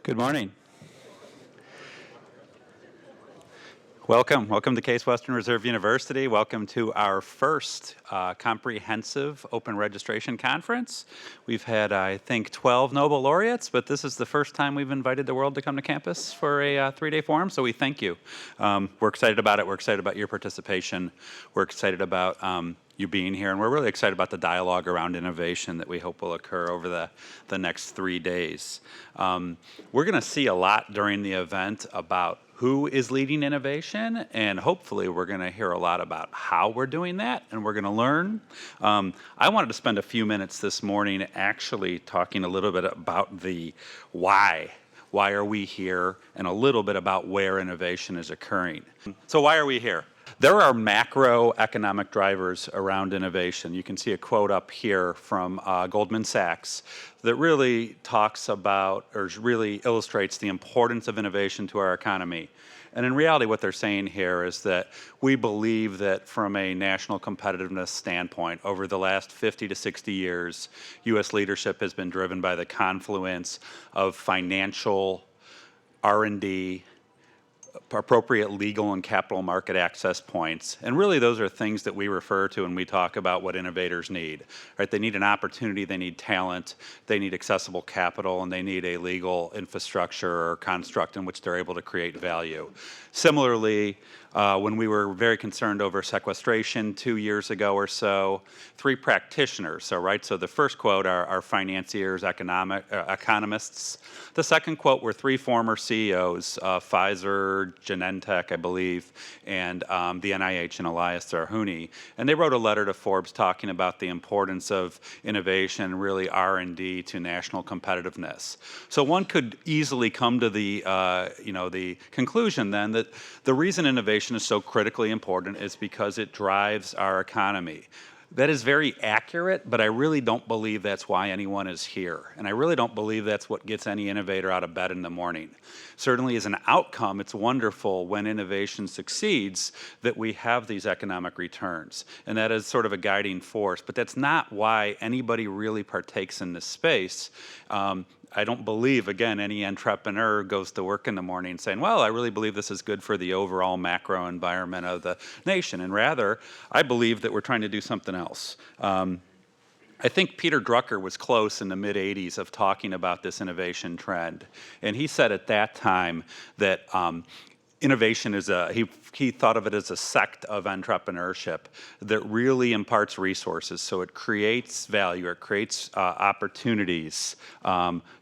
Good morning. Welcome to Case Western Reserve University. Welcome to our first comprehensive open registration conference. We've had, I think, 12 Nobel laureates, but this is the first time we've invited the world to come to campus for a three-day forum, so we thank you. We're excited about it. We're excited about your participation. We're excited about you being here, and we're really excited about the dialogue around innovation that we hope will occur over the next 3 days. We're going to see a lot during the event about who is leading innovation, and hopefully we're going to hear a lot about how we're doing that, and we're going to learn. I wanted to spend a few minutes this morning actually talking a little bit about the why. Why are we here, and a little bit about where innovation is occurring. So why are we here? There are macroeconomic drivers around innovation. You can see a quote up here from Goldman Sachs that really talks about, or really illustrates the importance of innovation to our economy. And in reality, what they're saying here is that we believe that from a national competitiveness standpoint, over the last 50 to 60 years, U.S. leadership has been driven by the confluence of financial, R&D, appropriate legal and capital market access points. And really those are things that we refer to when we talk about what innovators need, right? They need an opportunity, they need talent, they need accessible capital, and they need a legal infrastructure or construct in which they're able to create value. Similarly, when we were very concerned over sequestration 2 years ago or so, 3 practitioners, so the first quote are financiers, economists. The second quote were 3 former CEOs, Pfizer, Genentech, I believe, and the NIH and Elias Zerhouni. And they wrote a letter to Forbes talking about the importance of innovation, really R&D to national competitiveness. So one could easily come to the conclusion then that the reason innovation is so critically important is because it drives our economy. That is very accurate, but I really don't believe that's why anyone is here. And I really don't believe that's what gets any innovator out of bed in the morning. Certainly as an outcome, it's wonderful when innovation succeeds that we have these economic returns. And that is sort of a guiding force, but that's not why anybody really partakes in this space. I don't believe, again, any entrepreneur goes to work in the morning saying, well, I really believe this is good for the overall macro environment of the nation. And rather, I believe that we're trying to do something else. I think Peter Drucker was close in the mid-'80s of talking about this innovation trend. And he said at that time that innovation is he thought of it as a sect of entrepreneurship that really imparts resources. So it creates value, it creates opportunities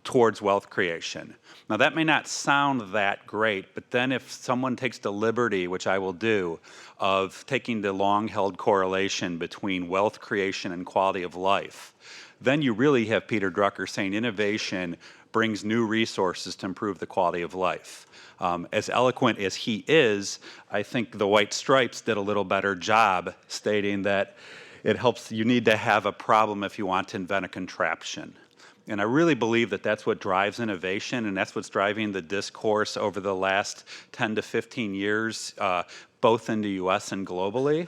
towards wealth creation. Now that may not sound that great, but then if someone takes the liberty, which I will do, of taking the long-held correlation between wealth creation and quality of life, then you really have Peter Drucker saying innovation brings new resources to improve the quality of life. As eloquent as he is, I think the White Stripes did a little better job stating that it helps, you need to have a problem if you want to invent a contraption. And I really believe that that's what drives innovation, and that's what's driving the discourse over the last 10 to 15 years, both in the US and globally.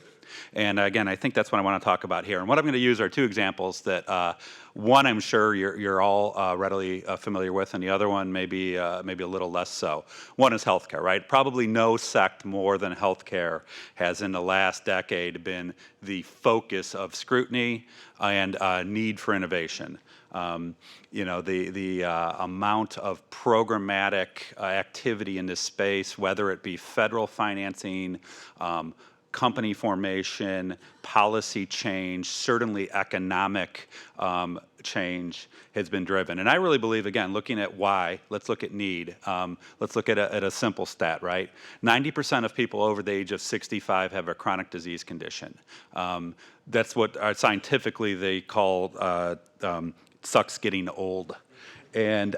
And again, I think that's what I want to talk about here. And what I'm going to use are 2 examples that, one I'm sure you're all readily familiar with, and the other one maybe a little less so. One is healthcare, right? Probably no sect more than healthcare has in the last decade been the focus of scrutiny and need for innovation. The amount of programmatic activity in this space, whether it be federal financing, company formation, policy change, certainly economic change has been driven. And I really believe, again, looking at why, let's look at need. Let's look at a simple stat, right? 90% of people over the age of 65 have a chronic disease condition. That's what scientifically they call sucks getting old. And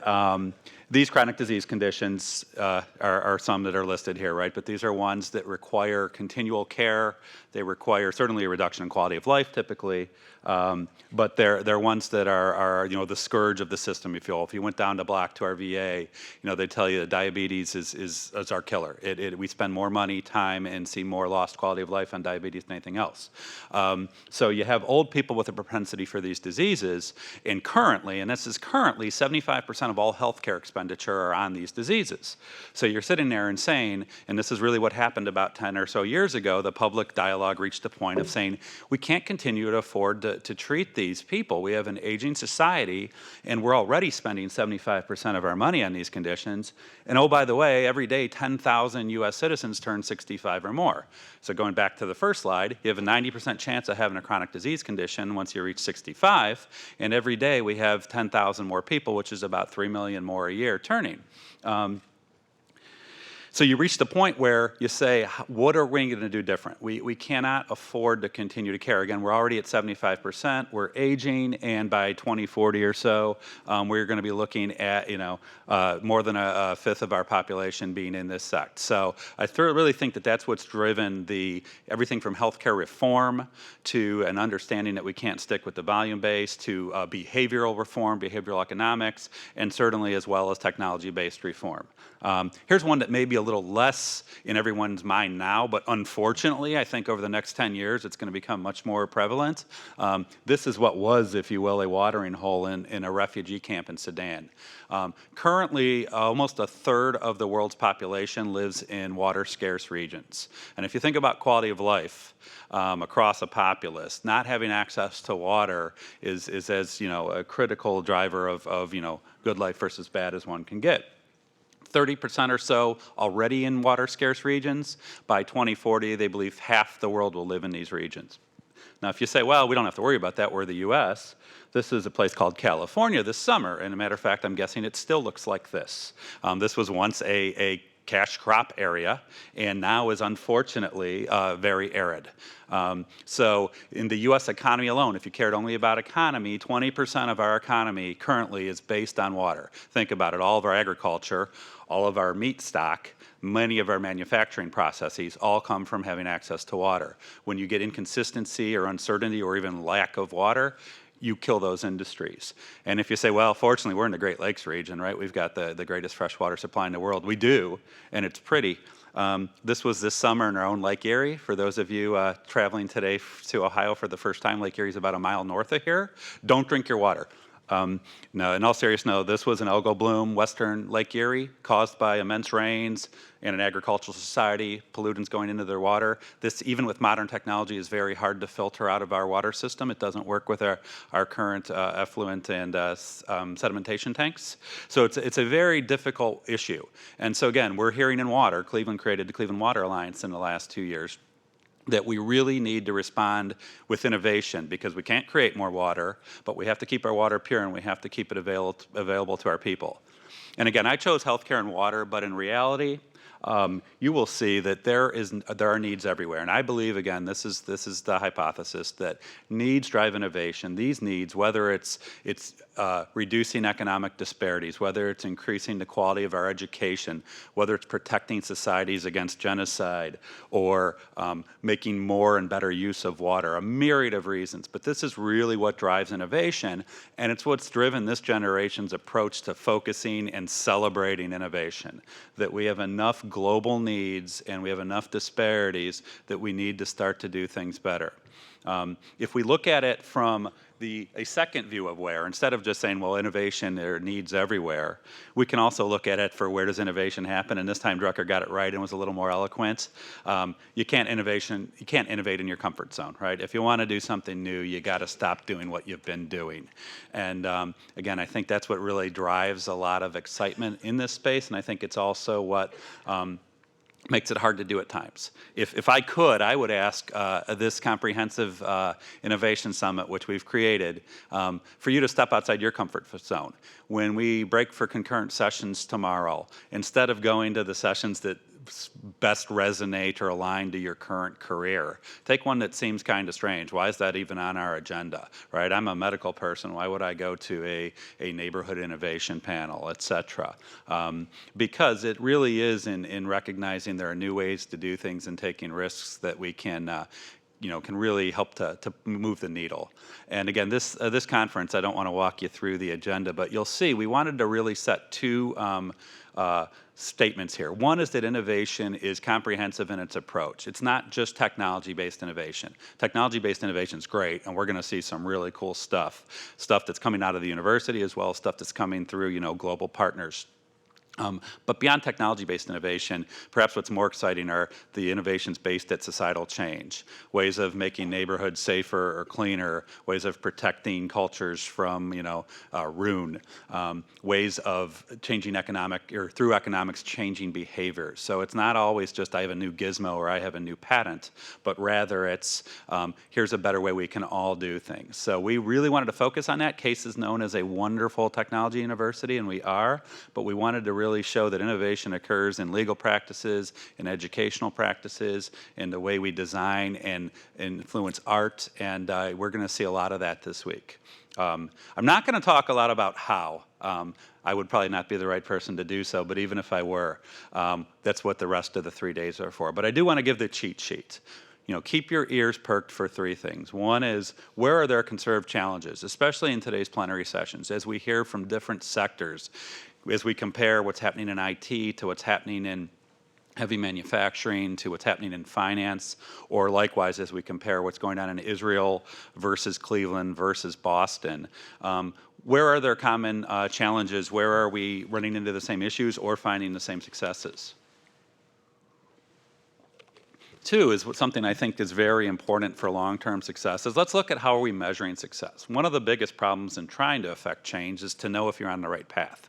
these chronic disease conditions are some that are listed here, right? But these are ones that require continual care. They require certainly a reduction in quality of life, typically. But they're ones that are the scourge of the system, if you will. If you went down the block to our VA, they tell you that diabetes is our killer. We spend more money, time, and see more lost quality of life on diabetes than anything else. So you have old people with a propensity for these diseases, and currently, 75% of all healthcare expenses expenditure are on these diseases. So you're sitting there and saying, and this is really what happened about 10 or so years ago, the public dialogue reached a point of saying, we can't continue to afford to treat these people. We have an aging society, and we're already spending 75% of our money on these conditions. And oh, by the way, every day 10,000 US citizens turn 65 or more. So going back to the first slide, you have a 90% chance of having a chronic disease condition once you reach 65, and every day we have 10,000 more people, which is about 3 million more a year turning. So you reach the point where you say, what are we going to do different? We cannot afford to continue to care. Again, we're already at 75%. We're aging, and by 2040 or so, we're going to be looking at more than a fifth of our population being in this sect. So I really think that that's what's driven everything from healthcare reform to an understanding that we can't stick with the volume base to behavioral reform, behavioral economics, and certainly as well as technology-based reform. Here's one that may be a little less in everyone's mind now, but unfortunately, I think over the next 10 years, it's going to become much more prevalent. This is what was, if you will, a watering hole in a refugee camp in Sudan. Currently, almost a third of the world's population lives in water-scarce regions. And if you think about quality of life across a populace, not having access to water is as a critical driver of good life versus bad as one can get. 30% or so already in water-scarce regions. By 2040, they believe half the world will live in these regions. Now, if you say, well, we don't have to worry about that, we're the US, this is a place called California this summer, and a matter of fact, I'm guessing it still looks like this. This was once a cash crop area, and now is unfortunately very arid. So in the US economy alone, if you cared only about economy, 20% of our economy currently is based on water. Think about it, all of our agriculture, all of our meat stock, many of our manufacturing processes all come from having access to water. When you get inconsistency or uncertainty or even lack of water, you kill those industries. And if you say, well, fortunately, we're in the Great Lakes region, right? We've got the greatest freshwater supply in the world. We do, and it's pretty. This was this summer in our own Lake Erie. For those of you traveling today to Ohio for the first time, Lake Erie is about a mile north of here. Don't drink your water. No, in all seriousness, no, this was an algal bloom, western Lake Erie, caused by immense rains and an agricultural society, pollutants going into their water. This, even with modern technology, is very hard to filter out of our water system. It doesn't work with our current effluent and sedimentation tanks. So it's a very difficult issue. And so again, we're hearing in water, Cleveland created the Cleveland Water Alliance in the last 2 years, that we really need to respond with innovation, because we can't create more water, but we have to keep our water pure and we have to keep it available to our people. And again, I chose healthcare and water, but in reality, you will see that there are needs everywhere. And I believe, again, this is the hypothesis that needs drive innovation. These needs, whether it's reducing economic disparities, whether it's increasing the quality of our education, whether it's protecting societies against genocide, or making more and better use of water, a myriad of reasons. But this is really what drives innovation, and it's what's driven this generation's approach to focusing and celebrating innovation, that we have enough global needs and we have enough disparities that we need to start to do things better. If we look at it from a second view of where, instead of just saying, well, innovation, there are needs everywhere, we can also look at it for where does innovation happen, and this time Drucker got it right and was a little more eloquent. You can't innovate in your comfort zone, right? If you want to do something new, you got to stop doing what you've been doing. And again, I think that's what really drives a lot of excitement in this space, and I think it's also what makes it hard to do at times. If I could, I would ask this comprehensive innovation summit, which we've created, for you to step outside your comfort zone. When we break for concurrent sessions tomorrow, instead of going to the sessions that best resonate or align to your current career, take one that seems kind of strange. Why is that even on our agenda, right? I'm a medical person. Why would I go to a neighborhood innovation panel, et cetera? Because it really is in recognizing there are new ways to do things and taking risks that we can really help to move the needle. And again, this conference, I don't want to walk you through the agenda, but you'll see we wanted to really set two statements here. One is that innovation is comprehensive in its approach. It's not just technology-based innovation. Technology-based innovation is great, and we're going to see some really cool stuff that's coming out of the university as well as stuff that's coming through, global partners. But beyond technology-based innovation, perhaps what's more exciting are the innovations based at societal change, ways of making neighborhoods safer or cleaner, ways of protecting cultures from, ruin, ways of changing through economics, changing behaviors. So it's not always just I have a new gizmo or I have a new patent, but rather it's here's a better way we can all do things. So we really wanted to focus on that. CASE is known as a wonderful technology university, and we are, but we wanted to really show that innovation occurs in legal practices, in educational practices, in the way we design and influence art, and we're going to see a lot of that this week. I'm not going to talk a lot about how. I would probably not be the right person to do so, but even if I were, that's what the rest of the 3 days are for. But I do want to give the cheat sheet. Keep your ears perked for three things. One is, where are there conserved challenges, especially in today's plenary sessions, as we hear from different sectors, as we compare what's happening in IT to what's happening in heavy manufacturing to what's happening in finance, or likewise as we compare what's going on in Israel versus Cleveland versus Boston. Where are there common challenges? Where are we running into the same issues or finding the same successes? Two is something I think is very important for long-term success is let's look at how are we measuring success. One of the biggest problems in trying to affect change is to know if you're on the right path.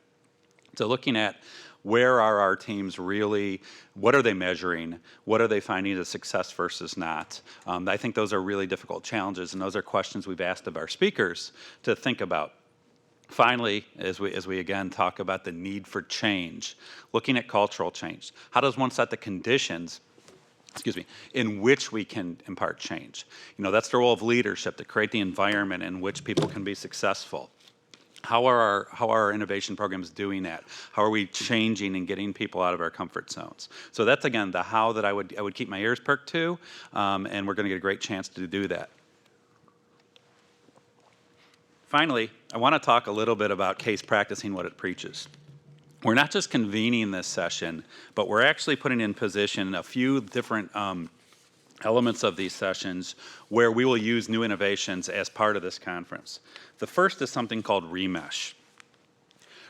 So looking at where are our teams really, what are they measuring, what are they finding as success versus not. I think those are really difficult challenges, and those are questions we've asked of our speakers to think about. Finally, as we again talk about the need for change, looking at cultural change, how does one set the conditions in which we can impart change? That's the role of leadership, to create the environment in which people can be successful. How are our innovation programs doing that? How are we changing and getting people out of our comfort zones? So that's, again, the how that I would keep my ears perked to, and we're going to get a great chance to do that. Finally, I want to talk a little bit about CASE practicing what it preaches. We're not just convening this session, but we're actually putting in position a few different elements of these sessions where we will use new innovations as part of this conference. The first is something called Remash.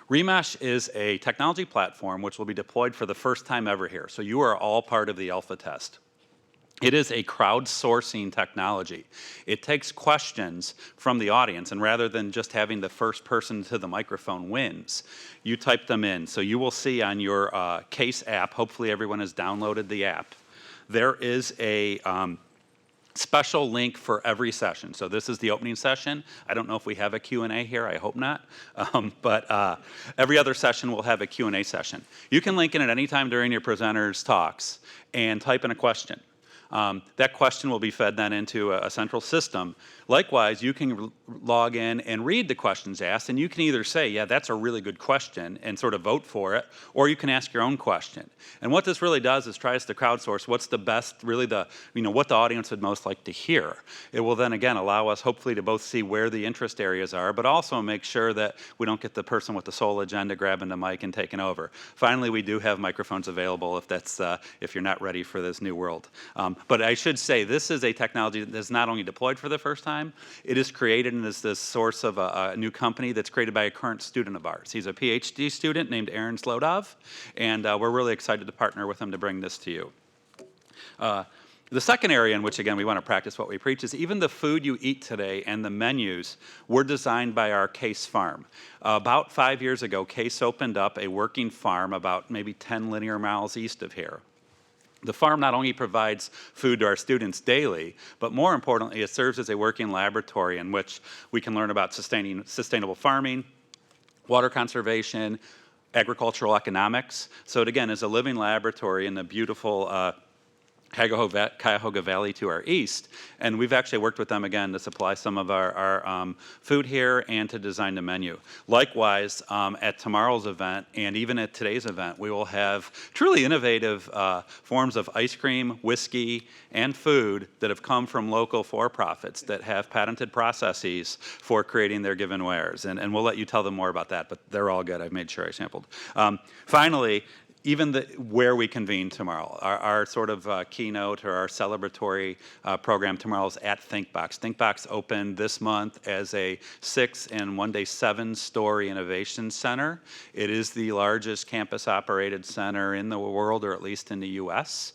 Remash is a technology platform which will be deployed for the first time ever here. So you are all part of the alpha test. It is a crowdsourcing technology. It takes questions from the audience, and rather than just having the first person to the microphone wins, you type them in. So you will see on your CASE app, hopefully everyone has downloaded the app, there is a special link for every session. So this is the opening session. I don't know if we have a Q&A here. I hope not. But every other session will have a Q&A session. You can link in at any time during your presenters' talks and type in a question. That question will be fed then into a central system. Likewise, you can log in and read the questions asked, and you can either say, yeah, that's a really good question, and sort of vote for it, or you can ask your own question. And what this really does is tries to crowdsource what's the best, really what the audience would most like to hear. It will then, again, allow us hopefully to both see where the interest areas are, but also make sure that we don't get the person with the sole agenda grabbing the mic and taking over. Finally, we do have microphones available if you're not ready for this new world. But I should say, this is a technology that's not only deployed for the first time, it is created and is the source of a new company that's created by a current student of ours. He's a PhD student named Aaron Slodov, and we're really excited to partner with him to bring this to you. The second area in which, again, we want to practice what we preach is even the food you eat today and the menus were designed by our CASE farm. About 5 years ago, CASE opened up a working farm about maybe 10 linear miles east of here. The farm not only provides food to our students daily, but more importantly, it serves as a working laboratory in which we can learn about sustainable farming, water conservation, agricultural economics. So it, again, is a living laboratory in the beautiful Cuyahoga Valley to our east, and we've actually worked with them again to supply some of our food here and to design the menu. Likewise, at tomorrow's event and even at today's event, we will have truly innovative forms of ice cream, whiskey, and food that have come from local for-profits that have patented processes for creating their given wares, and we'll let you tell them more about that, but they're all good. I've made sure I sampled. Finally, even where we convene tomorrow. Our sort of keynote or our celebratory program tomorrow is at ThinkBox. ThinkBox opened this month as a 6 and one day 7-story innovation center. It is the largest campus-operated center in the world, or at least in the U.S.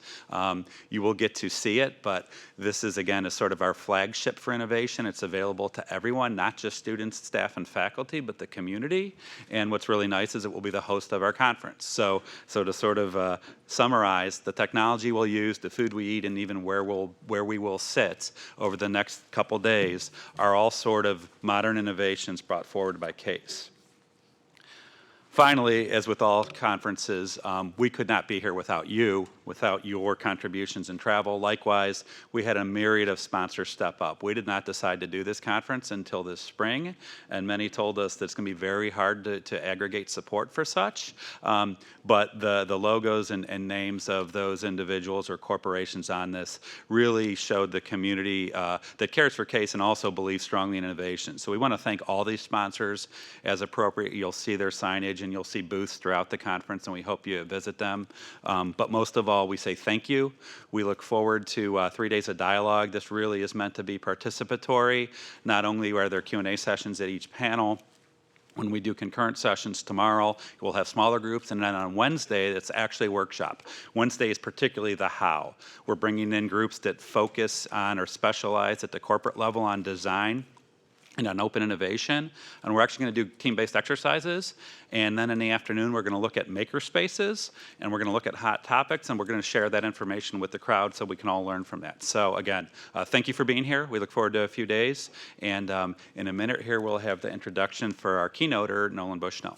You will get to see it, but this is, again, a sort of our flagship for innovation. It's available to everyone, not just students, staff, and faculty, but the community. And what's really nice is it will be the host of our conference. So to sort of summarize, the technology we'll use, the food we eat, and even where we will sit over the next couple days are all sort of modern innovations brought forward by CASE. Finally, as with all conferences, we could not be here without you, without your contributions and travel. Likewise, we had a myriad of sponsors step up. We did not decide to do this conference until this spring, and many told us that it's going to be very hard to aggregate support for such. But the logos and names of those individuals or corporations on this really showed the community that cares for CASE and also believes strongly in innovation. So we want to thank all these sponsors. As appropriate, you'll see their signage and you'll see booths throughout the conference, and we hope you visit them. But most of all, we say thank you. We look forward to 3 days of dialogue. This really is meant to be participatory. Not only are there Q&A sessions at each panel, when we do concurrent sessions tomorrow, we'll have smaller groups, and then on Wednesday, it's actually a workshop. Wednesday is particularly the how. We're bringing in groups that focus on or specialize at the corporate level on design and on open innovation, and we're actually going to do team-based exercises, and then in the afternoon we're going to look at maker spaces, and we're going to look at hot topics, and we're going to share that information with the crowd so we can all learn from that. So again, thank you for being here. We look forward to a few days, and in a minute here we'll have the introduction for our keynoter, Nolan Bushnell.